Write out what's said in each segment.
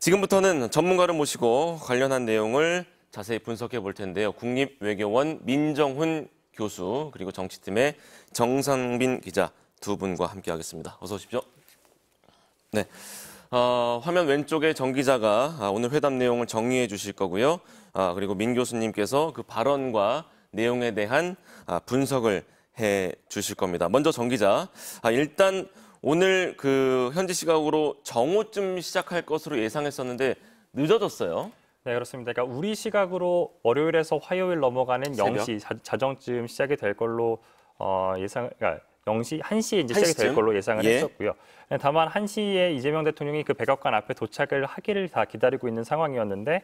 지금부터는 전문가를 모시고 관련한 내용을 자세히 분석해 볼 텐데요. 국립외교원 민정훈 교수 그리고 정치팀의 정상빈 기자 두 분과 함께하겠습니다. 어서 오십시오. 네, 화면 왼쪽에 정 기자가 오늘 회담 내용을 정리해 주실 거고요. 그리고 민 교수님께서 그 발언과 내용에 대한 분석을 해 주실 겁니다. 먼저 정 기자, 일단 오늘 그 현지 시각으로 정오쯤 시작할 것으로 예상했었는데 늦어졌어요. 네, 그렇습니다. 그러니까 우리 시각으로 월요일에서 화요일 넘어가는 새벽? 0시 자정쯤 시작이 될 걸로 그러니까 0시, 1시에 이제 시작이 될 걸로 예상을 예. 했었고요. 다만 1시에 이재명 대통령이 그 백악관 앞에 도착을 하기를 다 기다리고 있는 상황이었는데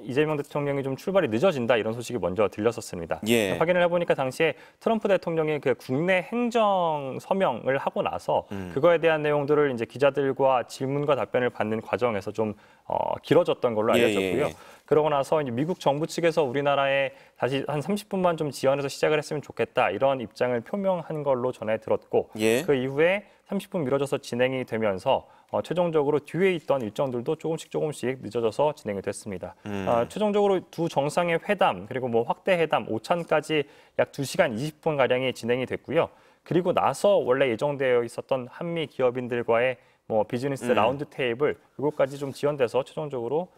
이재명 대통령이 좀 출발이 늦어진다 이런 소식이 먼저 들렸었습니다. 예. 확인을 해보니까 당시에 트럼프 대통령이 그 국내 행정 서명을 하고 나서 그거에 대한 내용들을 이제 기자들과 질문과 답변을 받는 과정에서 좀 길어졌던 걸로 알려졌고요. 예. 그러고 나서 이제 미국 정부 측에서 우리나라에 다시 한 30분만 좀 지연해서 시작을 했으면 좋겠다 이런 입장을 표명한 걸로 전해 들었고 예. 그 이후에 30분 미뤄져서 진행이 되면서 최종적으로 뒤에 있던 일정들도 조금씩 늦어져서 진행이 됐습니다. 최종적으로 두 정상의 회담 그리고 확대 회담 5차까지 약 2시간 20분 가량이 진행이 됐고요. 그리고 나서 원래 예정되어 있었던 한미 기업인들과의 비즈니스 라운드 테이블 이것까지 좀 지연돼서 최종적으로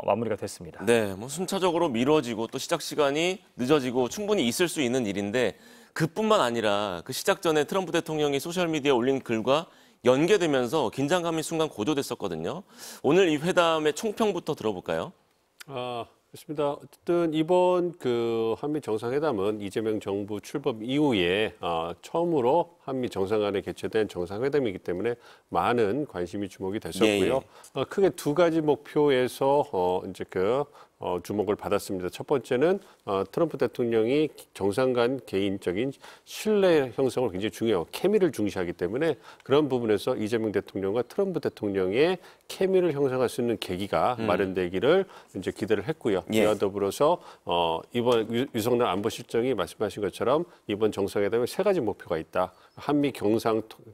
마무리가 됐습니다. 네, 순차적으로 미뤄지고 또 시작 시간이 늦어지고 충분히 있을 수 있는 일인데 그뿐만 아니라 그 시작 전에 트럼프 대통령이 소셜미디어에 올린 글과 연계되면서 긴장감이 순간 고조됐었거든요. 오늘 이 회담의 총평부터 들어볼까요? 그렇습니다. 어쨌든 이번 그 한미 정상회담은 이재명 정부 출범 이후에 처음으로 한미 정상 간에 개최된 정상회담이기 때문에 많은 관심이 주목이 됐었고요. 예. 크게 두 가지 목표에서 이제 주목을 받았습니다. 첫 번째는 트럼프 대통령이 정상 간 개인적인 신뢰 형성을 굉장히 중요하고 케미를 중시하기 때문에 그런 부분에서 이재명 대통령과 트럼프 대통령의 케미를 형성할 수 있는 계기가 마련되기를 이제 기대를 했고요. 예. 이와 더불어서 이번 유석열 안보실장이 말씀하신 것처럼 이번 정상회담에 세 가지 목표가 있다. 한미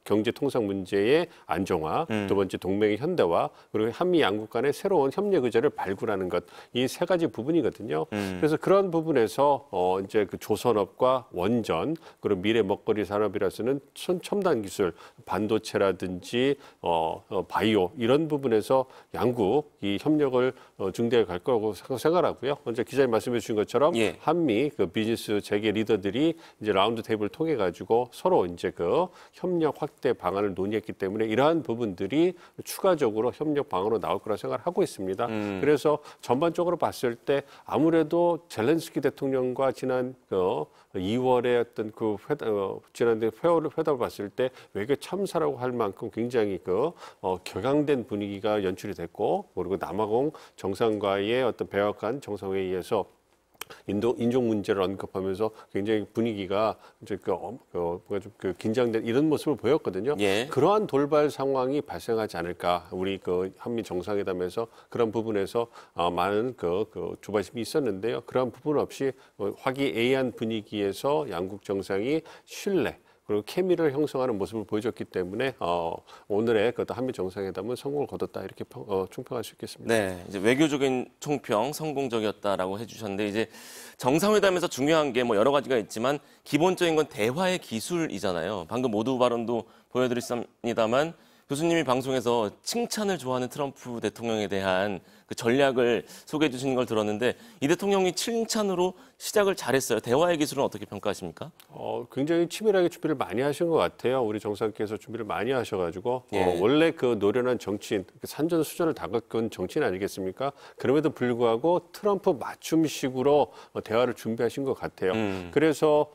경제 통상 문제의 안정화, 두 번째 동맹의 현대화, 그리고 한미 양국 간의 새로운 협력 의제를 발굴하는 것. 이 세 가지 부분이거든요. 그래서 그런 부분에서 이제 그 조선업과 원전, 그리고 미래 먹거리 산업이라서는 첨단 기술, 반도체라든지 바이오 이런 부분에서 양국 이 협력을 중대하게 갈 거라고 생각하고요. 먼저 기자님 말씀해 주신 것처럼 예. 한미 그 비즈니스 재계 리더들이 이제 라운드 테이블을 통해 가지고 서로 이제 그 협력 확대 방안을 논의했기 때문에 이러한 부분들이 추가적으로 협력 방안으로 나올 거라 생각을 하고 있습니다. 그래서 전반적으로 봤을 때 아무래도 젤렌스키 대통령과 지난 2월에 어떤 지난해 회담을 봤을 때 외교 참사라고 할 만큼 굉장히 격양된 분위기가 연출이 됐고 그리고 남아공 정상과의 어떤 백악관 정상회의에서 인종 문제를 언급하면서 굉장히 분위기가 이제 뭔가 좀 긴장된 이런 모습을 보였거든요. 예. 그러한 돌발 상황이 발생하지 않을까. 우리 한미 정상회담에서 그런 부분에서 많은 조바심이 있었는데요. 그러한 부분 없이 화기애애한 분위기에서 양국 정상이 신뢰 그리고 케미를 형성하는 모습을 보여줬기 때문에 오늘의 한미 정상회담은 성공을 거뒀다 이렇게 총평할 수 있겠습니다. 네, 이제 외교적인 총평 성공적이었다라고 해주셨는데 이제 정상회담에서 중요한 게 여러 가지가 있지만 기본적인 건 대화의 기술이잖아요. 방금 모두 발언도 보여드렸습니다만 교수님이 방송에서 칭찬을 좋아하는 트럼프 대통령에 대한 그 전략을 소개해 주시는 걸 들었는데 이 대통령이 칭찬으로 시작을 잘했어요. 대화의 기술은 어떻게 평가하십니까? 굉장히 치밀하게 준비를 많이 하신 것 같아요. 우리 정상께서 준비를 많이 하셔가지고 예. 원래 노련한 정치인, 산전수전을 다 겪은 정치인 아니겠습니까? 그럼에도 불구하고 트럼프 맞춤식으로 대화를 준비하신 것 같아요. 그래서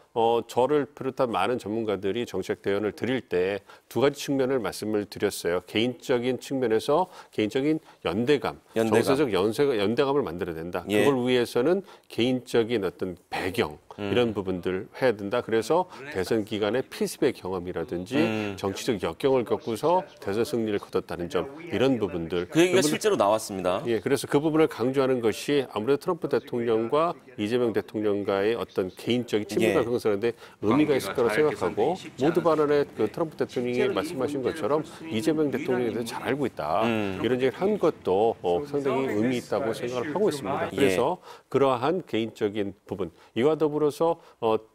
저를 비롯한 많은 전문가들이 정책 대연을 드릴 때 두 가지 측면을 말씀을 드렸어요. 개인적인 측면에서 개인적인 연대감. 정서적 연대감을 만들어야 된다. 예. 그걸 위해서는 개인적인 어떤 배경, 이런 부분들 해야 된다. 그래서 대선 기간에 피습의 경험이라든지 정치적 역경을 겪고서 대선 승리를 거뒀다는 점 이런 부분들. 그 얘기가 실제로 나왔습니다. 예, 그래서 그 부분을 강조하는 것이 아무래도 트럼프 대통령과 이재명 대통령과의 어떤 개인적인 친밀감 형성하는데 의미가 있을 거라고 생각하고 모두 발언에 그 트럼프 대통령이 말씀하신 것처럼 이재명 대통령에 대해서 잘 알고 있다. 이런 얘기를 한 것도 상당히 의미 있다고 생각을 하고 있습니다. 그래서 그러한 개인적인 부분 이와 더불어서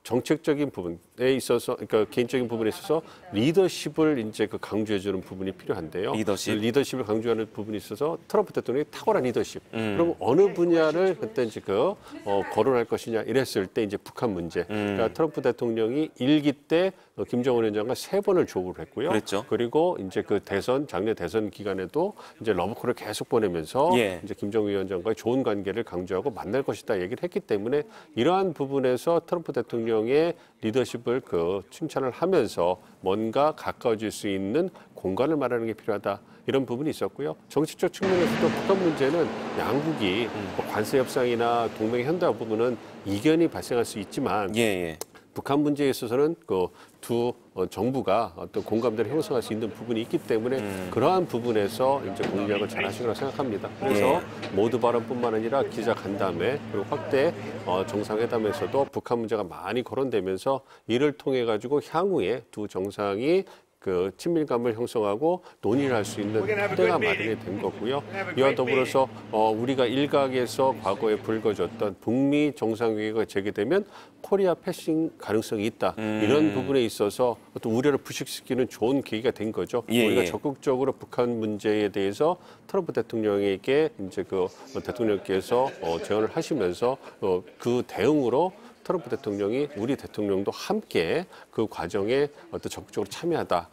정책적인 부분에 있어서 그러니까 개인적인 부분에 있어서 리더십을 이제 그 강조해주는 부분이 필요한데요. 리더십을 강조하는 부분이 있어서 트럼프 대통령이 탁월한 리더십. 그럼 어느 분야를 그때 이제 거론할 것이냐 이랬을 때 이제 북한 문제. 그러니까 트럼프 대통령이 1기 때 김정은 위원장과 3번을 조우를 했고요. 그랬죠. 그리고 이제 그 작년 대선 기간에도 이제 러브콜을 계속 보내면서 이제 김정은 위원장과의 좋은 관계를 강조하고 만날 것이다 얘기를 했기 때문에 이러한 부분에서 트럼프 대통령의 리더십을 칭찬을 하면서 뭔가 가까워질 수 있는 공간을 마련하는 게 필요하다. 이런 부분이 있었고요. 정치적 측면에서도 북한 문제는 양국이 관세 협상이나 동맹 현대화 부분은 이견이 발생할 수 있지만 북한 문제에 있어서는 두 정부가 어떤 공감대를 형성할 수 있는 부분이 있기 때문에 그러한 부분에서 이제 공략을 잘 하신 거라고 생각합니다. 그래서 모두 발언뿐만 아니라 기자 간담회 그리고 확대 정상회담에서도 북한 문제가 많이 거론되면서 이를 통해 가지고 향후에 두 정상이 친밀감을 형성하고 논의를 할 수 있는 토대가 마련이 된 거고요. 이와 더불어서 우리가 일각에서 과거에 불거졌던 북미 정상회의가 재개되면 코리아 패싱 가능성이 있다. 이런 부분에 있어서 어떤 우려를 부식시키는 좋은 계기가 된 거죠. 우리가 적극적으로 북한 문제에 대해서 트럼프 대통령에게 이제 대통령께서 제언을 하시면서 그 대응으로 트럼프 대통령이 우리 대통령도 함께 그 과정에 어떤 적극적으로 참여하다.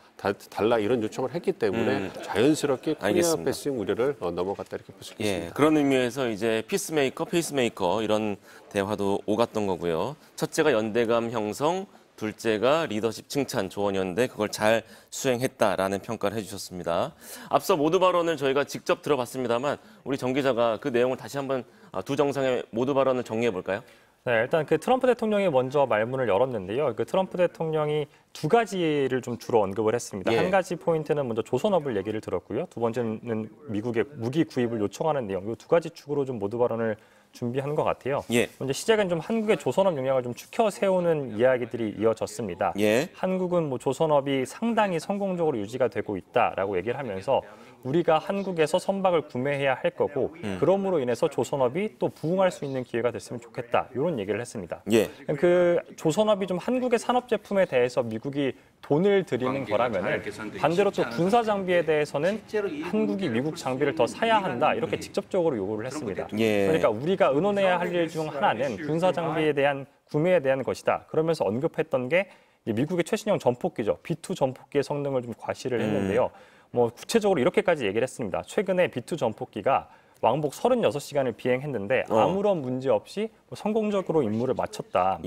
달라 이런 요청을 했기 때문에 자연스럽게 코리아 패싱 우려를 넘어갔다 이렇게 볼 수 있겠습니다. 그런 의미에서 이제 페이스메이커 이런 대화도 오갔던 거고요. 첫째가 연대감 형성, 둘째가 리더십 칭찬, 조언이었는데 그걸 잘 수행했다라는 평가를 해주셨습니다. 앞서 모두 발언을 저희가 직접 들어봤습니다만 우리 정 기자가 그 내용을 다시 한번 두 정상의 모두 발언을 정리해 볼까요? 네, 일단 트럼프 대통령이 먼저 말문을 열었는데요. 트럼프 대통령이 두 가지를 좀 주로 언급을 했습니다. 한 가지 포인트는 먼저 조선업을 얘기를 들었고요. 두 번째는 미국의 무기 구입을 요청하는 내용. 이 두 가지 축으로 좀 모두 발언을 준비한 것 같아요. 먼저 시작은 좀 한국의 조선업 역량을 좀 추켜 세우는 이야기들이 이어졌습니다. 한국은 조선업이 상당히 성공적으로 유지가 되고 있다라고 얘기를 하면서 우리가 한국에서 선박을 구매해야 할 거고 그럼으로 인해서 조선업이 또 부흥할 수 있는 기회가 됐으면 좋겠다. 이런 얘기를 했습니다. 조선업이 좀 한국의 산업 제품에 대해서 미국이 돈을 들이는 거라면은 반대로 또 군사 장비에 대해서는 한국이 미국 장비를 더 사야 한다. 이렇게 직접적으로 요구를 했습니다. 그러니까 우리가 의논해야 할 일 중 하나는 군사 장비에 대한 구매에 대한 것이다. 그러면서 언급했던 게 미국의 최신형 전폭기죠. B2 전폭기의 성능을 좀 과시를 했는데요. 구체적으로 이렇게까지 얘기를 했습니다. 최근에 B2 전폭기가 왕복 36시간을 비행했는데 아무런 문제 없이 성공적으로 임무를 마쳤다.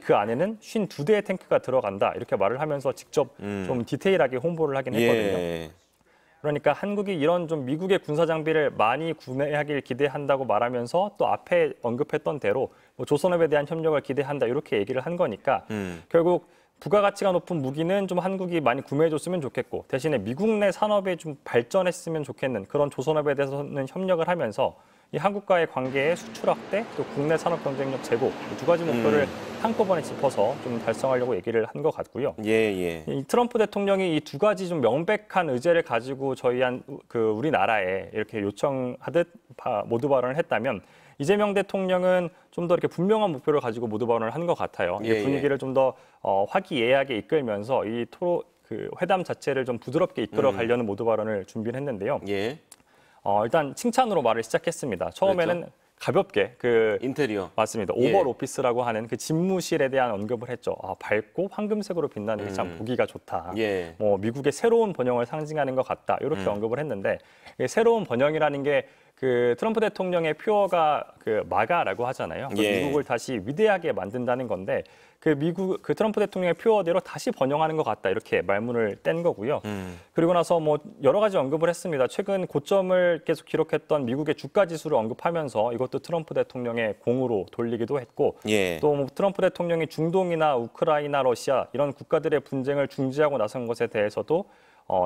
그 안에는 52대의 탱크가 들어간다. 이렇게 말을 하면서 직접 좀 디테일하게 홍보를 하긴 했거든요. 그러니까 한국이 이런 좀 미국의 군사 장비를 많이 구매하길 기대한다고 말하면서 또 앞에 언급했던 대로 조선업에 대한 협력을 기대한다. 이렇게 얘기를 한 거니까 결국 부가가치가 높은 무기는 좀 한국이 많이 구매해줬으면 좋겠고 대신에 미국 내 산업에 좀 발전했으면 좋겠는 그런 조선업에 대해서는 협력을 하면서 이 한국과의 관계의 수출 확대 또 국내 산업 경쟁력 제고 두 가지 목표를 한꺼번에 짚어서 좀 달성하려고 얘기를 한 것 같고요. 이 트럼프 대통령이 이 두 가지 좀 명백한 의제를 가지고 우리나라에 이렇게 요청하듯 모두 발언을 했다면 이재명 대통령은 좀 더 이렇게 분명한 목표를 가지고 모두 발언을 한 것 같아요. 분위기를 좀 더 화기애애하게 이끌면서 이 회담 자체를 좀 부드럽게 이끌어 가려는 모두 발언을 준비를 했는데요. 일단 칭찬으로 말을 시작했습니다. 처음에는 그렇죠? 가볍게 인테리어 맞습니다. 오벌 오피스라고 하는 그 집무실에 대한 언급을 했죠. 밝고 황금색으로 빛나는 게 참 보기가 좋다. 미국의 새로운 번영을 상징하는 것 같다. 이렇게 언급을 했는데 새로운 번영이라는 게 그 트럼프 대통령의 표어가 그 마가라고 하잖아요. 예. 미국을 다시 위대하게 만든다는 건데 그 트럼프 대통령의 표어대로 다시 번영하는 것 같다 이렇게 말문을 뗀 거고요. 그리고 나서 뭐 여러 가지 언급을 했습니다. 최근 고점을 계속 기록했던 미국의 주가 지수를 언급하면서 이것도 트럼프 대통령의 공으로 돌리기도 했고 예. 또 뭐 트럼프 대통령이 중동이나 우크라이나, 러시아 이런 국가들의 분쟁을 중지하고 나선 것에 대해서도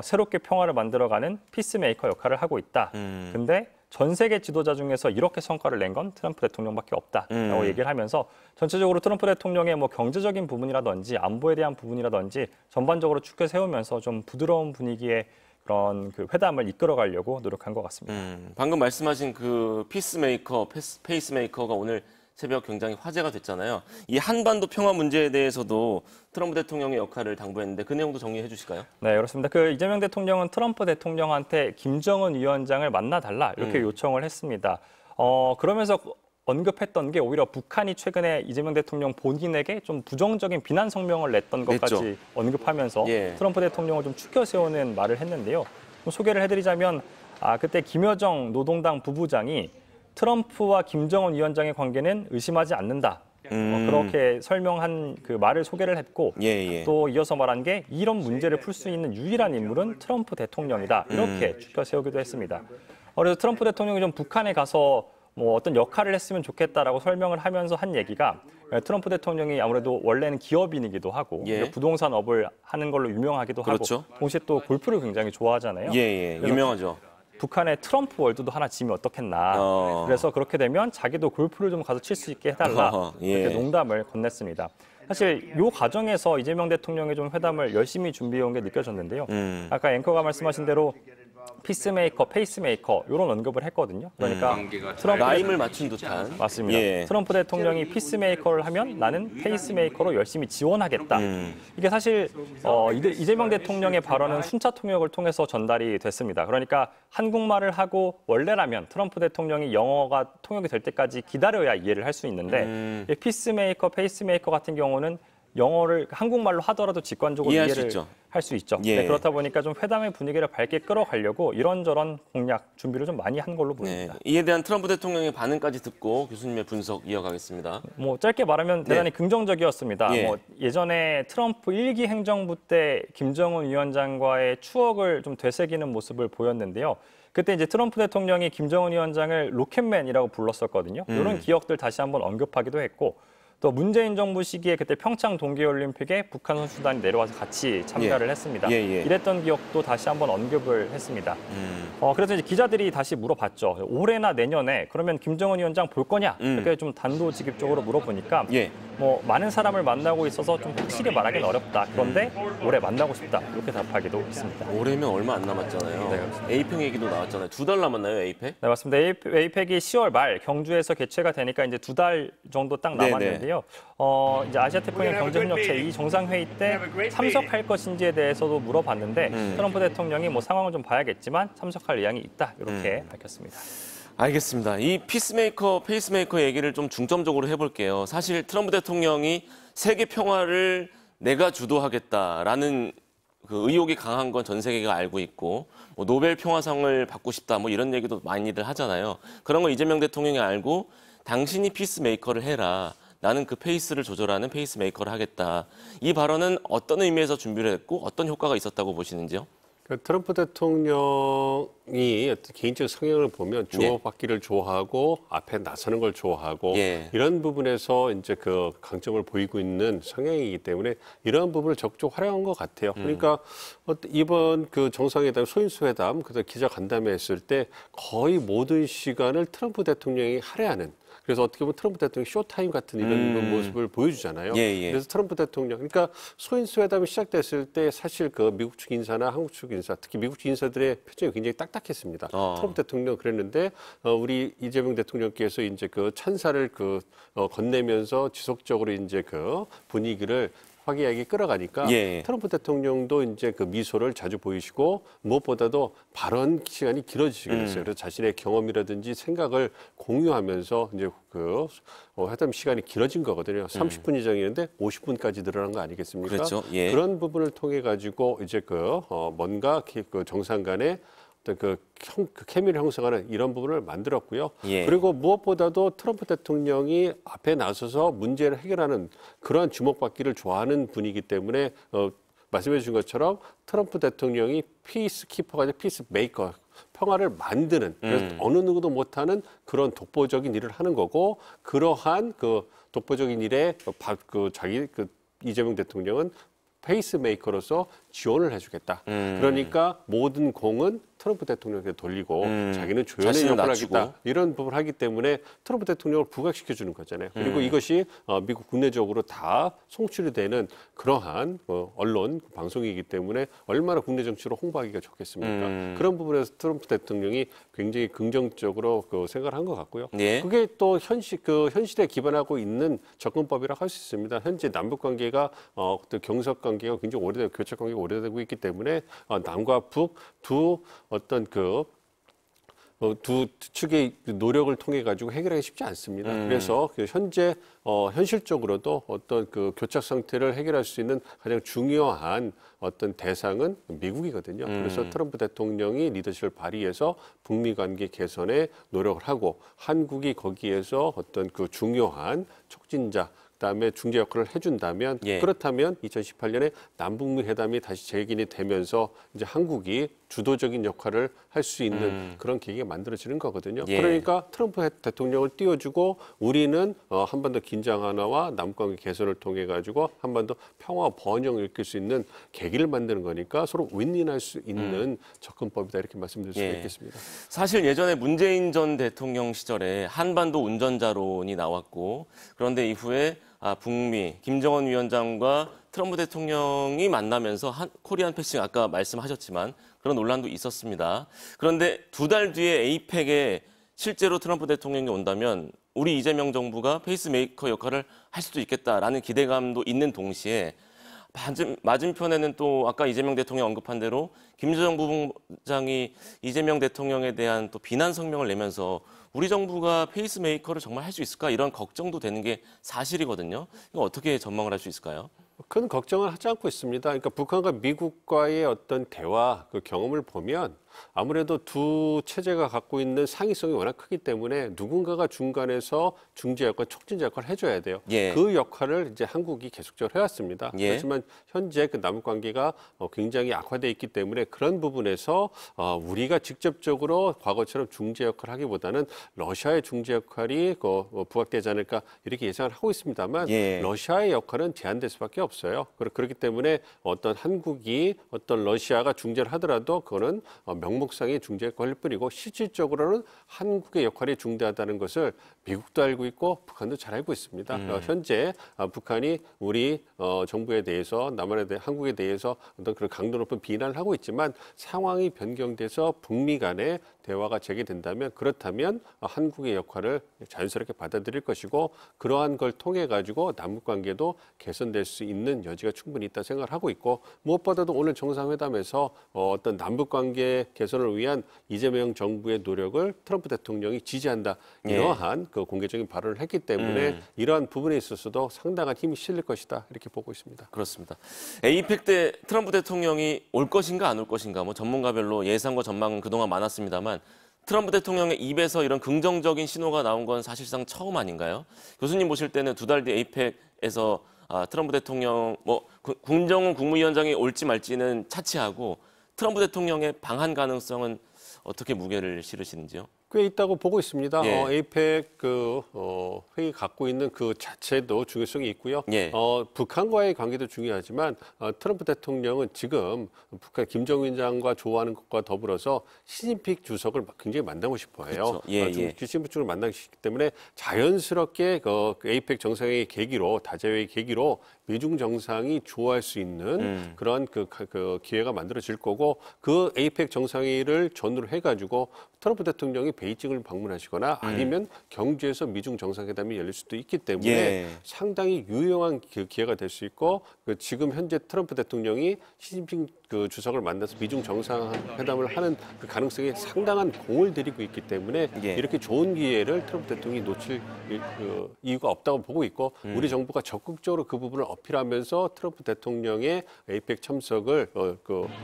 새롭게 평화를 만들어가는 피스메이커 역할을 하고 있다. 근데 전 세계 지도자 중에서 이렇게 성과를 낸 건 트럼프 대통령밖에 없다라고 얘기를 하면서 전체적으로 트럼프 대통령의 뭐 경제적인 부분이라든지 안보에 대한 부분이라든지 전반적으로 축켜 세우면서 좀 부드러운 분위기의 그런 그 회담을 이끌어가려고 노력한 것 같습니다. 방금 말씀하신 그 페이스메이커가 오늘 새벽 굉장히 화제가 됐잖아요. 이 한반도 평화 문제에 대해서도 트럼프 대통령의 역할을 당부했는데 그 내용도 정리해 주실까요? 네, 그렇습니다. 그 이재명 대통령은 트럼프 대통령한테 김정은 위원장을 만나달라 이렇게 요청을 했습니다. 그러면서 언급했던 게 오히려 북한이 최근에 이재명 대통령 본인에게 좀 부정적인 비난 성명을 냈던 것까지 냈죠. 언급하면서 예. 트럼프 대통령을 좀 추켜 세우는 말을 했는데요. 좀 소개를 해드리자면 그때 김여정 노동당 부부장이 트럼프와 김정은 위원장의 관계는 의심하지 않는다. 그렇게 설명한 그 말을 소개를 했고 예. 또 이어서 말한 게 이런 문제를 풀 수 있는 유일한 인물은 트럼프 대통령이다. 이렇게 추켜 세우기도 했습니다. 그래서 트럼프 대통령이 좀 북한에 가서 뭐 어떤 역할을 했으면 좋겠다라고 설명을 하면서 한 얘기가 트럼프 대통령이 아무래도 원래는 기업인이기도 하고 예. 부동산 업을 하는 걸로 유명하기도 그렇죠. 하고 동시에 또 골프를 굉장히 좋아하잖아요. 예. 유명하죠. 북한의 트럼프 월드도 하나 지면 어떻겠나. 그래서 그렇게 되면 자기도 골프를 좀 가서 칠 수 있게 해달라. 예. 이렇게 농담을 건넸습니다. 사실 이 과정에서 이재명 대통령이 좀 회담을 열심히 준비해온 게 느껴졌는데요. 아까 앵커가 말씀하신 대로 피스메이커, 페이스메이커 이런 언급을 했거든요. 그러니까 트럼프 라임을 맞춘 듯한. 맞습니다. 예. 트럼프 대통령이 피스메이커를 하면 나는 페이스메이커로 열심히 지원하겠다. 이게 사실 이재명 대통령의 발언은 순차 통역을 통해서 전달이 됐습니다. 그러니까 한국말을 하고 원래라면 트럼프 대통령이 영어가 통역이 될 때까지 기다려야 이해를 할 수 있는데 이 피스메이커, 페이스메이커 같은 경우는 영어를 한국말로 하더라도 직관적으로 이해할 수 이해를 있죠. 할 수 있죠. 예. 네, 그렇다 보니까 좀 회담의 분위기를 밝게 끌어가려고 이런저런 공략 준비를 좀 많이 한 걸로 네. 보입니다. 이에 대한 트럼프 대통령의 반응까지 듣고 교수님의 분석 이어가겠습니다. 뭐 짧게 말하면 대단히 긍정적이었습니다. 예. 뭐 예전에 트럼프 1기 행정부 때 김정은 위원장과의 추억을 좀 되새기는 모습을 보였는데요. 그때 이제 트럼프 대통령이 김정은 위원장을 로켓맨이라고 불렀었거든요. 이런 기억들 다시 한번 언급하기도 했고 또 문재인 정부 시기에 그때 평창 동계올림픽에 북한 선수단이 내려와서 같이 참가를 했습니다. 예. 이랬던 기억도 다시 한번 언급을 했습니다. 그래서 이제 기자들이 다시 물어봤죠. 올해나 내년에 그러면 김정은 위원장 볼 거냐? 이렇게 좀 단도직입적으로 물어보니까 예. 뭐 많은 사람을 만나고 있어서 좀 확실히 말하기는 어렵다. 그런데 올해 만나고 싶다. 이렇게 답하기도 했습니다. 올해면 얼마 안 남았잖아요. 네, 그렇습니다. 에이펙 얘기도 나왔잖아요. 2달 남았나요, 에이펙? 네, 맞습니다. 에이펙이 10월 말 경주에서 개최가 되니까 이제 2달 정도 딱 남았는데요. 이제 아시아 태평양 경제협력체 이 정상회의 때 참석할 것인지에 대해서도 물어봤는데 트럼프 대통령이 뭐 상황을 좀 봐야겠지만 참석할 의향이 있다. 이렇게 밝혔습니다. 알겠습니다. 이 피스메이커, 페이스메이커 얘기를 좀 중점적으로 해볼게요. 사실 트럼프 대통령이 세계 평화를 내가 주도하겠다라는 그 의혹이 강한 건 전 세계가 알고 있고 뭐 노벨 평화상을 받고 싶다 뭐 이런 얘기도 많이들 하잖아요. 그런 거 이재명 대통령이 알고 당신이 피스메이커를 해라. 나는 그 페이스를 조절하는 페이스메이커를 하겠다. 이 발언은 어떤 의미에서 준비를 했고 어떤 효과가 있었다고 보시는지요? 트럼프 대통령이 어떤 개인적 성향을 보면 주고받기를 좋아하고 앞에 나서는 걸 좋아하고 예. 이런 부분에서 이제 그 강점을 보이고 있는 성향이기 때문에 이러한 부분을 적극 활용한 것 같아요. 그러니까 이번 그 정상회담, 소인수회담, 그래서 기자 간담회 했을 때 거의 모든 시간을 트럼프 대통령이 할애하는 그래서 어떻게 보면 트럼프 대통령 쇼타임 같은 이런 모습을 보여주잖아요. 예. 그래서 트럼프 대통령, 그러니까 소인수 회담이 시작됐을 때 사실 그 미국 측 인사나 한국 측 인사, 특히 미국 측 인사들의 표정이 굉장히 딱딱했습니다. 트럼프 대통령 그랬는데 우리 이재명 대통령께서 이제 그 찬사를 건네면서 지속적으로 이제 그 분위기를 화기애애하게 끌어가니까 예. 트럼프 대통령도 이제 그 미소를 자주 보이시고 무엇보다도 발언 시간이 길어지시게 됐어요. 그래서 자신의 경험이라든지 생각을 공유하면서 이제 그 회담 시간이 길어진 거거든요. 30분 이상이었는데 50분까지 늘어난 거 아니겠습니까? 그렇죠. 예. 그런 부분을 통해 가지고 이제 뭔가 그 정상 간에 어떤 그 케미를 형성하는 이런 부분을 만들었고요. 예. 그리고 무엇보다도 트럼프 대통령이 앞에 나서서 문제를 해결하는 그러한 주목받기를 좋아하는 분이기 때문에 말씀해 주신 것처럼 트럼프 대통령이 피스키퍼가 아니라 피스메이커, 평화를 만드는 그래서 어느 누구도 못하는 그런 독보적인 일을 하는 거고 그러한 그 독보적인 일에 이재명 대통령은 페이스메이커로서 지원을 해주겠다. 그러니까 모든 공은 트럼프 대통령에게 돌리고 자기는 조연의 자신을 역할을 낮추고. 하겠다. 이런 부분을 하기 때문에 트럼프 대통령을 부각시켜주는 거잖아요. 그리고 이것이 미국 국내적으로 다 송출이 되는 그러한 언론, 방송이기 때문에 얼마나 국내 정치로 홍보하기가 좋겠습니까? 그런 부분에서 트럼프 대통령이 굉장히 긍정적으로 생각을 한 것 같고요. 예. 그게 또 현실에 기반하고 있는 접근법이라고 할 수 있습니다. 현재 남북 관계가 또 경석 관계가 굉장히 오래되고 교착 관계가 오래되고 있기 때문에 남과 북 두 어떤 두 측의 노력을 통해 가지고 해결하기 쉽지 않습니다. 그래서 현실적으로도 어떤 교착 상태를 해결할 수 있는 가장 중요한 어떤 대상은 미국이거든요. 그래서 트럼프 대통령이 리더십을 발휘해서 북미 관계 개선에 노력을 하고 한국이 거기에서 어떤 중요한 촉진자 그다음에 중재 역할을 해준다면 예. 그렇다면 2018년에 남북미 회담이 다시 재개이 되면서 이제 한국이 주도적인 역할을 할 수 있는 그런 계기가 만들어지는 거거든요. 예. 그러니까 트럼프 대통령을 띄워주고 우리는 한반도 긴장 완화와 남북관계 개선을 통해 가지고 한반도 평화 번영을 일으킬 수 있는 계기를 만드는 거니까 서로 윈윈할 수 있는 접근법이다 이렇게 말씀드릴 수가 예. 있겠습니다. 사실 예전에 문재인 전 대통령 시절에 한반도 운전자론이 나왔고 그런데 이후에 북미 김정은 위원장과 트럼프 대통령이 만나면서 코리안 패싱 아까 말씀하셨지만 그런 논란도 있었습니다. 그런데 두 달 뒤에 에이펙에 실제로 트럼프 대통령이 온다면 우리 이재명 정부가 페이스메이커 역할을 할 수도 있겠다라는 기대감도 있는 동시에 맞은편에는 또 아까 이재명 대통령 언급한 대로 김조정 부부장이 이재명 대통령에 대한 또 비난 성명을 내면서 우리 정부가 페이스메이커를 정말 할 수 있을까 이런 걱정도 되는 게 사실이거든요. 이거 어떻게 전망을 할 수 있을까요? 큰 걱정을 하지 않고 있습니다. 그러니까 북한과 미국과의 어떤 대화 경험을 보면 아무래도 두 체제가 갖고 있는 상위성이 워낙 크기 때문에 누군가가 중간에서 중재 역할, 촉진자 역할을 해줘야 돼요. 예. 그 역할을 이제 한국이 계속적으로 해왔습니다. 예. 그렇지만 현재 남북 관계가 굉장히 악화돼 있기 때문에 그런 부분에서 우리가 직접적으로 과거처럼 중재 역할을 하기보다는 러시아의 중재 역할이 부각되지 않을까 이렇게 예상을 하고 있습니다만 예. 러시아의 역할은 제한될 수밖에 없어요. 그렇기 때문에 어떤 한국이 어떤 러시아가 중재를 하더라도 그거는 명목상의 중재 역할일 뿐이고 실질적으로는 한국의 역할이 중대하다는 것을 미국도 알고 있고 북한도 잘 알고 있습니다. 현재 북한이 우리 정부에 대해서 남한에 대해 한국에 대해서 어떤 그런 강도 높은 비난을 하고 있지만 상황이 변경돼서 북미 간의 대화가 재개된다면 그렇다면 한국의 역할을 자연스럽게 받아들일 것이고 그러한 걸 통해 가지고 남북 관계도 개선될 수 있는 여지가 충분히 있다 생각을 하고 있고 무엇보다도 오늘 정상회담에서 어떤 남북 관계 개선을 위한 이재명 정부의 노력을 트럼프 대통령이 지지한다 이러한 공개적인 발언을 했기 때문에 이러한 부분에 있어서도 상당한 힘이 실릴 것이다 이렇게 보고 있습니다. 그렇습니다. 에이펙 때 트럼프 대통령이 올 것인가 안 올 것인가 뭐 전문가별로 예상과 전망은 그동안 많았습니다만 트럼프 대통령의 입에서 이런 긍정적인 신호가 나온 건 사실상 처음 아닌가요? 교수님 보실 때는 두 달 뒤 에이펙에서 트럼프 대통령 김정은 국무위원장이 올지 말지는 차치하고 트럼프 대통령의 방한 가능성은 어떻게 무게를 실으시는지요? 꽤 있다고 보고 있습니다. 예. 에이펙 회의 갖고 있는 그 자체도 중요성이 있고요. 예. 북한과의 관계도 중요하지만 트럼프 대통령은 지금 북한 김정은 위원장과 좋아하는 것과 더불어서 시진핑 주석을 굉장히 만나고 싶어해요. 그렇죠. 예, 예. 시진핑 주석을 만나기 때문에 자연스럽게 에이펙 정상회의 계기로 다자회의 계기로 미중 정상이 좋아할 수 있는 그런 기회가 만들어질 거고 그 에이펙 정상회의를 전후로 해가지고 트럼프 대통령이 베이징을 방문하시거나 아니면 경주에서 미중 정상회담이 열릴 수도 있기 때문에 그 주석을 만나서 미중 정상회담을 하는 그 가능성에 상당한 공을 들이고 있기 때문에 예. 이렇게 좋은 기회를 트럼프 대통령이 놓칠 그 이유가 없다고 보고 있고 우리 정부가 적극적으로 그 부분을 어필하면서 트럼프 대통령의 에이펙 참석을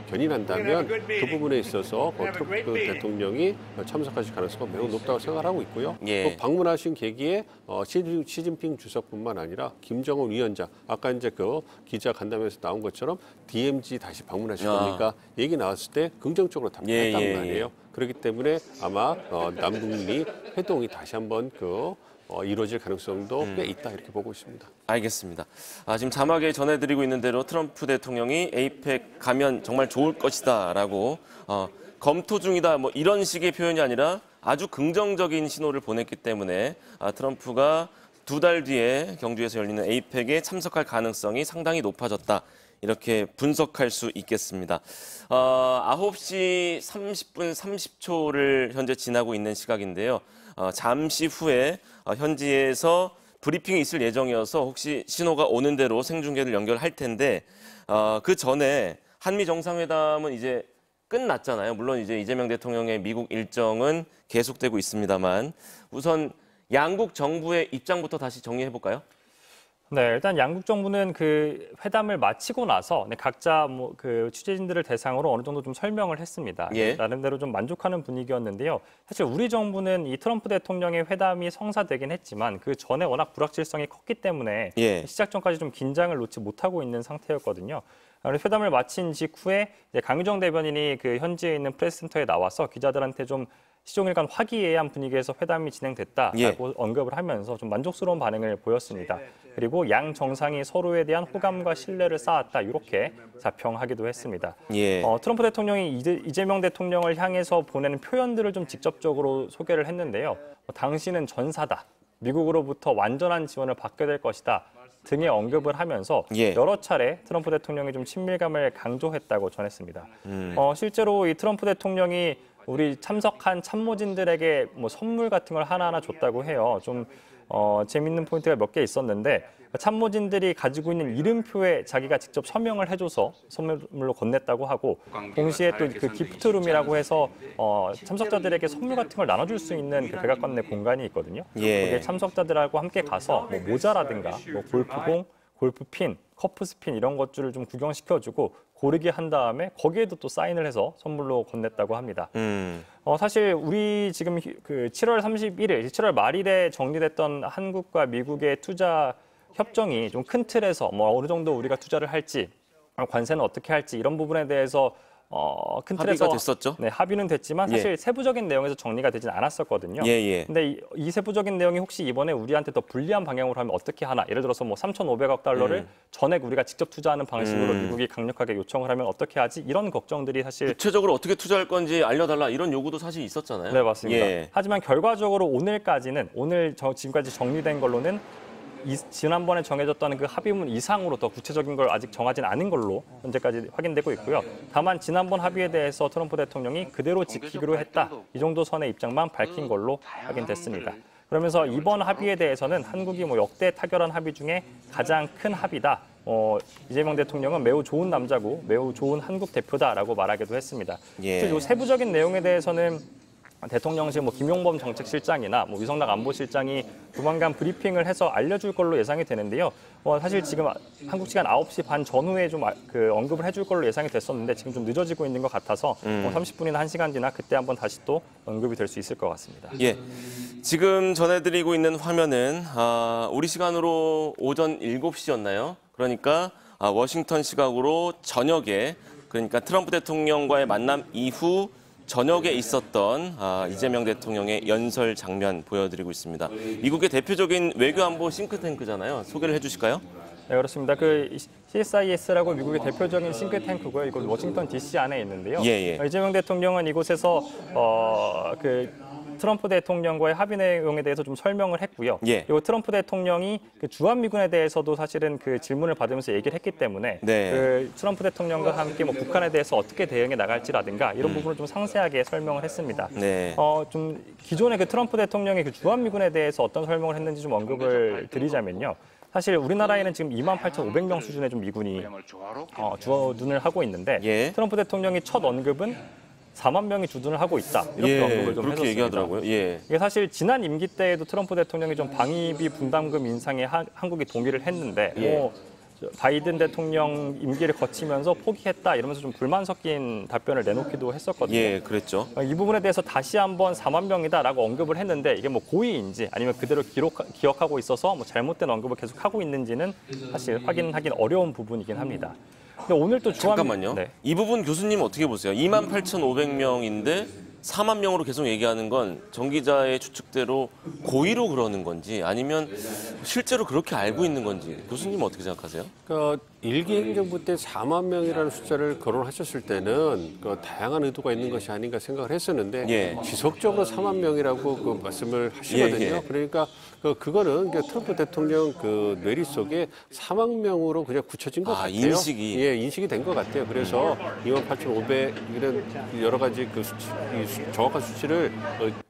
견인한다면 그 부분에 있어서 트럼프 대통령이 참석하실 가능성이 매우 높다고 생각하고 있고요. 예. 또 방문하신 계기에 시진핑 주석뿐만 아니라 김정은 위원장 아까 이제 그 기자 간담회에서 나온 것처럼 DMZ 다시 방문하실 겁니까? 얘기 나왔을 때 긍정적으로 답변했단 말이에요. 그렇기 때문에 아마 남북미 회동이 다시 한번 이루어질 가능성도 꽤 있다 이렇게 보고 있습니다. 알겠습니다. 지금 자막에 전해드리고 있는 대로 트럼프 대통령이 에이펙 가면 정말 좋을 것이다라고 검토 중이다 뭐 이런 식의 표현이 아니라 아주 긍정적인 신호를 보냈기 때문에 트럼프가 2달 뒤에 경주에서 열리는 에이펙에 참석할 가능성이 상당히 높아졌다. 이렇게 분석할 수 있겠습니다. 9시 30분 30초를 현재 지나고 있는 시각인데요. 잠시 후에 현지에서 브리핑이 있을 예정이어서 혹시 신호가 오는 대로 생중계를 연결할 텐데 그 전에 한미 정상회담은 이제 끝났잖아요. 물론 이제 이재명 대통령의 미국 일정은 계속되고 있습니다만 우선 양국 정부의 입장부터 다시 정리해 볼까요? 네, 일단 양국 정부는 그 회담을 마치고 나서 각자 그 취재진들을 대상으로 어느 정도 좀 설명을 했습니다. 예. 나름대로 좀 만족하는 분위기였는데요. 사실 우리 정부는 이 트럼프 대통령의 회담이 성사되긴 했지만 그 전에 워낙 불확실성이 컸기 때문에 예. 시작 전까지 좀 긴장을 놓지 못하고 있는 상태였거든요. 회담을 마친 직후에 강유정 대변인이 그 현지에 있는 프레스센터에 나와서 기자들한테 좀 시종일관 화기애애한 분위기에서 회담이 진행됐다라고 예. 언급을 하면서 좀 만족스러운 반응을 보였습니다. 그리고 양 정상이 서로에 대한 호감과 신뢰를 쌓았다 이렇게 자평하기도 했습니다. 예. 트럼프 대통령이 이재명 대통령을 향해서 보내는 표현들을 좀 직접적으로 소개를 했는데요. 당신은 전사다. 미국으로부터 완전한 지원을 받게 될 것이다. 등의 언급을 하면서 예. 여러 차례 트럼프 대통령이 좀 친밀감을 강조했다고 전했습니다. 실제로 이 트럼프 대통령이 우리 참석한 참모진들에게 뭐 선물 같은 걸 하나하나 줬다고 해요. 좀 재밌는 포인트가 몇 개 있었는데 참모진들이 가지고 있는 이름표에 자기가 직접 서명을 해줘서 선물로 건넸다고 하고 동시에 또 그 기프트룸이라고 해서 참석자들에게 선물 같은 걸 나눠줄 수 있는 그 백악관 내 공간이 있거든요. 예. 거기에 참석자들하고 함께 가서 뭐 모자라든가 뭐 골프공, 골프핀, 커프스핀 이런 것들을 좀 구경시켜주고 고르게 한 다음에 거기에도 또 사인을 해서 선물로 건넸다고 합니다. 사실 우리 지금 그 7월 31일, 7월 말일에 정리됐던 한국과 미국의 투자 협정이 좀 큰 틀에서 뭐 어느 정도 우리가 투자를 할지, 관세는 어떻게 할지 이런 부분에 대해서 큰 틀에서 합의가 됐었죠? 네, 합의는 됐지만 사실 예. 세부적인 내용에서 정리가 되진 않았었거든요. 예. 근데 이 세부적인 내용이 혹시 이번에 우리한테 더 불리한 방향으로 하면 어떻게 하나? 예를 들어서 뭐 3,500억 달러를 전액 우리가 직접 투자하는 방식으로 미국이 강력하게 요청을 하면 어떻게 하지? 이런 걱정들이 사실 구체적으로 어떻게 투자할 건지 알려달라 이런 요구도 사실 있었잖아요. 네, 맞습니다. 예. 하지만 결과적으로 지금까지 정리된 걸로는 지난번에 정해졌던 그 합의문 이상으로 더 구체적인 걸 아직 정하진 않은 걸로 현재까지 확인되고 있고요. 다만 지난번 합의에 대해서 트럼프 대통령이 그대로 지키기로 했다. 이 정도 선의 입장만 밝힌 걸로 확인됐습니다. 그러면서 이번 합의에 대해서는 한국이 뭐 역대 타결한 합의 중에 가장 큰 합의다. 이재명 대통령은 매우 좋은 남자고 매우 좋은 한국 대표다라고 말하기도 했습니다. 예. 이 세부적인 내용에 대해서는 대통령실 김용범 정책실장이나 위성락 안보실장이 조만간 브리핑을 해서 알려줄 걸로 예상이 되는데요. 사실 지금 한국 시간 9시 반 전후에 좀 언급을 해줄 걸로 예상이 됐었는데 지금 좀 늦어지고 있는 것 같아서 30분이나 1시간 뒤나 그때 한번 다시 또 언급이 될 수 있을 것 같습니다. 예. 지금 전해드리고 있는 화면은 우리 시간으로 오전 7시였나요? 그러니까 워싱턴 시각으로 저녁에 그러니까 트럼프 대통령과의 만남 이후 저녁에 있었던 이재명 대통령의 연설 장면 보여드리고 있습니다. 미국의 대표적인 외교안보 싱크탱크잖아요. 소개를 해주실까요? 네, 그렇습니다. 그 CSIS라고 미국의 대표적인 싱크탱크고요. 이곳 워싱턴 DC 안에 있는데요. 예. 이재명 대통령은 이곳에서 트럼프 대통령과의 합의 내용에 대해서 좀 설명을 했고요. 예. 그리고 트럼프 대통령이 그 주한미군에 대해서도 사실은 그 질문을 받으면서 얘기를 했기 때문에 네. 그 트럼프 대통령과 함께 북한에 대해서 어떻게 대응해 나갈지라든가 이런 부분을 좀 상세하게 설명을 했습니다. 네. 좀 기존의 그 트럼프 대통령의 그 주한미군에 대해서 어떤 설명을 했는지 좀 언급을 드리자면요. 사실 우리나라에는 지금 28,500명 수준의 좀 미군이 주둔을 하고 있는데 예. 트럼프 대통령이 첫 언급은 4만 명이 주둔을 하고 있다 이렇게 언급을 좀 그렇게 했었습니다. 얘기하더라고요. 예. 이게 사실 지난 임기 때에도 트럼프 대통령이 좀 방위비 분담금 인상에 한국이 동의를 했는데 예. 바이든 대통령 임기를 거치면서 포기했다 이러면서 좀 불만 섞인 답변을 내놓기도 했었거든요. 예, 그랬죠. 이 부분에 대해서 다시 한번 4만 명이다라고 언급을 했는데 이게 뭐 고의인지 아니면 그대로 기억하고 있어서 뭐 잘못된 언급을 계속 하고 있는지는 사실 확인하기 어려운 부분이긴 합니다. 근데 오늘 또 잠깐만요. 네. 이 부분 교수님 어떻게 보세요? 28,500명인데 4만 명으로 계속 얘기하는 건 정 기자의 추측대로 고의로 그러는 건지 아니면 실제로 그렇게 알고 있는 건지 교수님 어떻게 생각하세요? 그러니까 일기 행정부 때 4만 명이라는 숫자를 거론하셨을 때는 그 다양한 의도가 있는 것이 아닌가 생각을 했었는데 예. 지속적으로 4만 명이라고 그 말씀을 하시거든요. 예, 예. 그러니까 그거는 트럼프 대통령 그 뇌리 속에 4만 명으로 그냥 굳혀진 것 같아요. 인식이. 예, 인식이 된 것 같아요. 그래서 28,500 이런 여러 가지 그 정확한 수치를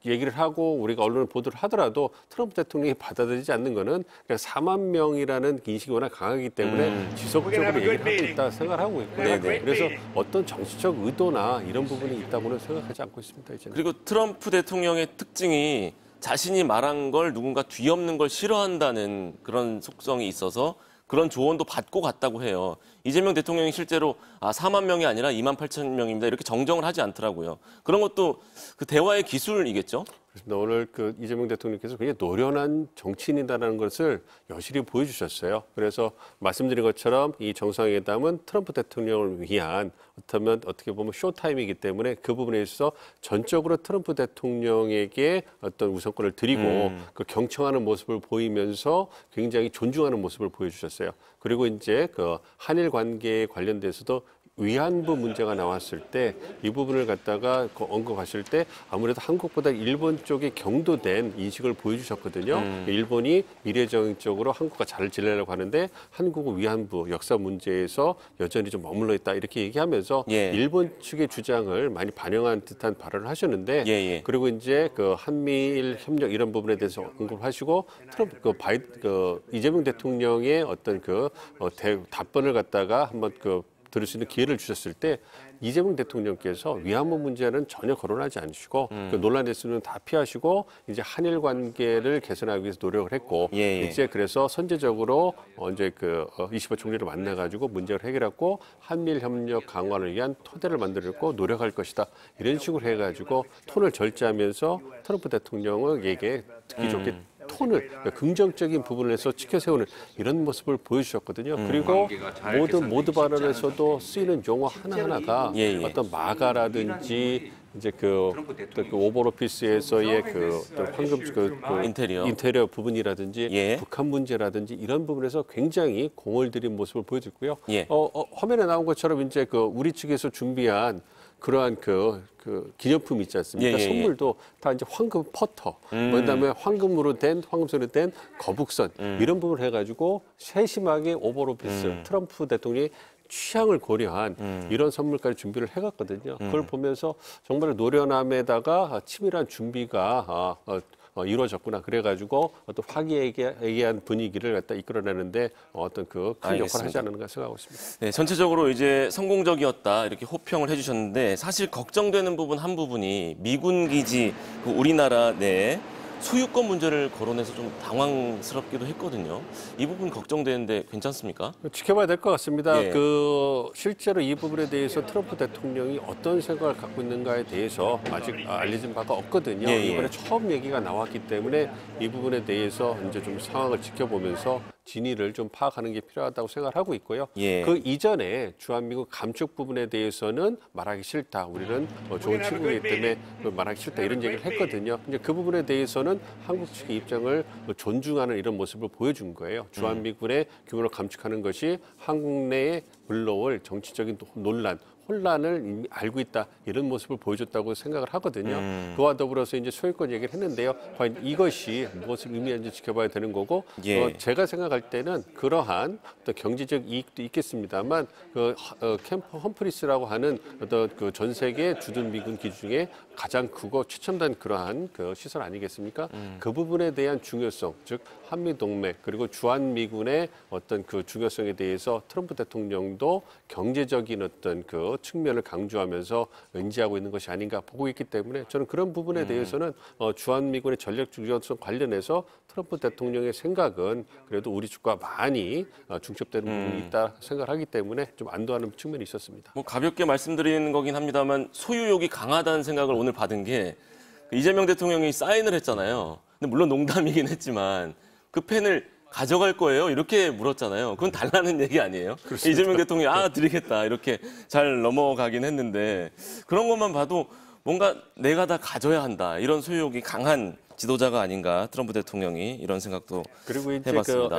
얘기를 하고 우리가 언론을 보도를 하더라도 트럼프 대통령이 받아들이지 않는 거는 그냥 4만 명이라는 인식이 워낙 강하기 때문에 지속적으로 얘기를 하고 있다 생각하고 있고요. 네네. 그래서 어떤 정치적 의도나 이런 부분이 있다고는 생각하지 않고 있습니다. 이제는. 그리고 트럼프 대통령의 특징이 자신이 말한 걸 누군가 뒤엎는 걸 싫어한다는 그런 속성이 있어서 그런 조언도 받고 갔다고 해요. 이재명 대통령이 실제로 4만 명이 아니라 2만 8천 명입니다. 이렇게 정정을 하지 않더라고요. 그런 것도 그 대화의 기술이겠죠? 그렇습니다. 오늘 그 이재명 대통령께서 굉장히 노련한 정치인이다라는 것을 여실히 보여주셨어요. 그래서 말씀드린 것처럼 이 정상회담은 트럼프 대통령을 위한 어떻게 보면 쇼타임이기 때문에 그 부분에 있어서 전적으로 트럼프 대통령에게 어떤 우선권을 드리고 그 경청하는 모습을 보이면서 굉장히 존중하는 모습을 보여주셨어요. 그리고 이제 그 한일 관계에 관련돼서도 위안부 문제가 나왔을 때 이 부분을 갖다가 언급하실 때 아무래도 한국보다 일본 쪽에 경도된 인식을 보여주셨거든요. 일본이 미래정책적으로 한국과 잘 지내려고 하는데 한국은 위안부 역사 문제에서 여전히 좀 머물러 있다 이렇게 얘기하면서 예. 일본 측의 주장을 많이 반영한 듯한 발언을 하셨는데 예. 그리고 이제 그 한미일 협력 이런 부분에 대해서 언급하시고 트럼프 이재명 대통령의 어떤 답변을 갖다가 한번 들을 수 있는 기회를 주셨을 때 이재명 대통령께서 위안부 문제는 전혀 거론하지 않으시고 그 논란에서는 다 피하시고 이제 한일 관계를 개선하기 위해서 노력을 했고 예. 이제 그래서 선제적으로 이제 이시바 총리를 만나가지고 문제를 해결했고 한미일 협력 강화를 위한 토대를 만들었고 노력할 것이다 이런 식으로 해가지고 톤을 절제하면서 트럼프 대통령에게 듣기 좋게 톤을 긍정적인 부분에서 지켜세우는 이런 모습을 보여주셨거든요. 그리고 모든 발언에서도 쓰이는 용어 하나하나가 예. 어떤 마가라든지 이제 그 오벌 오피스에서의 어떤 황금 인테리어 부분이라든지 예. 북한 문제라든지 이런 부분에서 굉장히 공을 들인 모습을 보여줬고요. 예. 화면에 나온 것처럼 이제 우리 측에서 준비한 그러한 기념품 있지 않습니까? 예. 선물도 다 이제 황금 퍼터, 그다음에 황금손으로 된 거북선 이런 부분을 해가지고 세심하게 오벌 오피스 트럼프 대통령이 취향을 고려한 이런 선물까지 준비를 해갔거든요. 그걸 보면서 정말 노련함에다가 치밀한 준비가 이루어졌구나. 그래가지고 어떤 화기애애한 분위기를 갖다 이끌어내는데 어떤 큰 역할을 하지 않는가 생각하고 있습니다. 네, 전체적으로 이제 성공적이었다 이렇게 호평을 해주셨는데 사실 걱정되는 부분 한 부분이 미군 기지 우리나라 내 소유권 문제를 거론해서 좀 당황스럽기도 했거든요. 이 부분 걱정되는데 괜찮습니까? 지켜봐야 될 것 같습니다. 예. 실제로 이 부분에 대해서 트럼프 대통령이 어떤 생각을 갖고 있는가에 대해서 아직 알려진 바가 없거든요. 예. 이번에 처음 얘기가 나왔기 때문에 이 부분에 대해서 이제 좀 상황을 지켜보면서 진위를 좀 파악하는 게 필요하다고 생각을 하고 있고요. 예. 그 이전에 주한미군 감축 부분에 대해서는 말하기 싫다. 우리는 좋은 친구이기 때문에 말하기 싫다. 이런 얘기를 했거든요. 이제 그 부분에 대해서는 한국 측의 입장을 존중하는 이런 모습을 보여준 거예요. 주한미군의 규모를 감축하는 것이 한국 내에 불러올 정치적인 논란 혼란을 이미 알고 있다 이런 모습을 보여줬다고 생각을 하거든요. 그와 더불어서 이제 소유권 얘기를 했는데요. 과연 이것이 무엇을 의미하는지 지켜봐야 되는 거고 제가 생각할 때는 그러한 또 경제적 이익도 있겠습니다만 캠프 험프리스라고 하는 어떤 그 전 세계 주둔 미군 기지 중에 가장 크고 최첨단 그러한 그 시설 아니겠습니까? 그 부분에 대한 중요성, 즉 한미 동맹 그리고 주한 미군의 어떤 그 중요성에 대해서 트럼프 대통령도 경제적인 어떤 그 측면을 강조하면서 인지하고 있는 것이 아닌가 보고 있기 때문에 저는 그런 부분에 대해서는 주한 미군의 전략 중요성 관련해서 트럼프 대통령의 생각은 그래도 우리 쪽과 많이 중첩되는 부분이 있다 생각하기 때문에 좀 안도하는 측면이 있었습니다. 뭐 가볍게 말씀드리는 거긴 합니다만 소유욕이 강하다는 생각을 오늘 받은 게 이재명 대통령이 사인을 했잖아요. 근데 물론 농담이긴 했지만 그 펜을 가져갈 거예요? 이렇게 물었잖아요. 그건 달라는 얘기 아니에요? 그렇습니다. 이재명 대통령이 드리겠다 이렇게 잘 넘어가긴 했는데 그런 것만 봐도 뭔가 내가 다 가져야 한다 이런 소유욕이 강한 지도자가 아닌가 트럼프 대통령이 이런 생각도 그리고 이제 해봤습니다.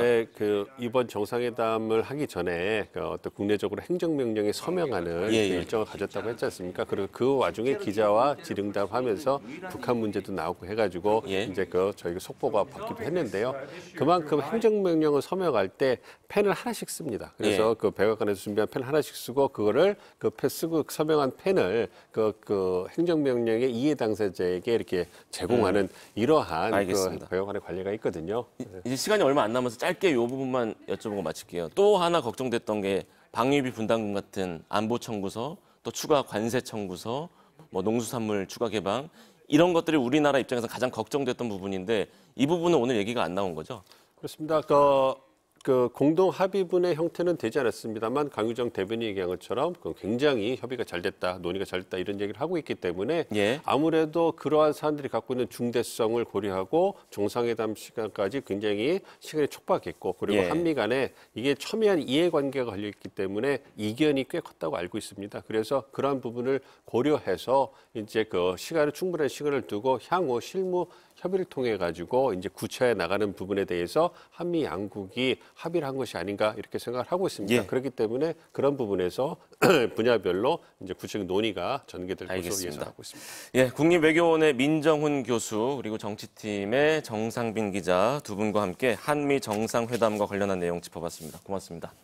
이번 정상회담을 하기 전에 어떤 국내적으로 행정명령에 서명하는 일정을 가졌다고 했지 않습니까? 그리고 그 와중에 기자와 질의응답하면서 북한 문제도 나오고 해가지고 이제 저희가 속보가 받기도 했는데요. 그만큼 행정명령을 서명할 때 펜을 하나씩 씁니다. 그래서 그 백악관에서 준비한 펜 하나씩 쓰고 그거를 쓰고 서명한 펜을 그 행정명령의 이해 당사자에게 이렇게 제공하는 이러한 그 백악관의 관리가 있거든요. 이제 시간이 얼마 안 남아서 짧게 이 부분만 여쭤보고 마칠게요. 또 하나 걱정됐던 게 방위비 분담금 같은 안보 청구서, 또 추가 관세 청구서, 뭐 농수산물 추가 개방 이런 것들이 우리나라 입장에서 가장 걱정됐던 부분인데 이 부분은 오늘 얘기가 안 나온 거죠? 그렇습니다. 그 공동 합의문의 형태는 되지 않았습니다만 강유정 대변인이 얘기한 것처럼 굉장히 협의가 잘 됐다, 논의가 잘 됐다 이런 얘기를 하고 있기 때문에 아무래도 그러한 사안들이 갖고 있는 중대성을 고려하고 정상회담 시간까지 굉장히 시간이 촉박했고 그리고 한미 간에 이게 첨예한 이해관계가 걸려있기 때문에 이견이 꽤 컸다고 알고 있습니다. 그래서 그러한 부분을 고려해서 이제 충분한 시간을 두고 향후 실무 협의를 통해 가지고 이제 구체해 나가는 부분에 대해서 한미 양국이 합의를 한 것이 아닌가 이렇게 생각을 하고 있습니다. 그렇기 때문에 그런 부분에서 분야별로 이제 구체적인 논의가 전개될 것으로 예상하고 있습니다. 국립외교원의 민정훈 교수 그리고 정치팀의 정상빈 기자 두 분과 함께 한미 정상회담과 관련한 내용 짚어봤습니다. 고맙습니다.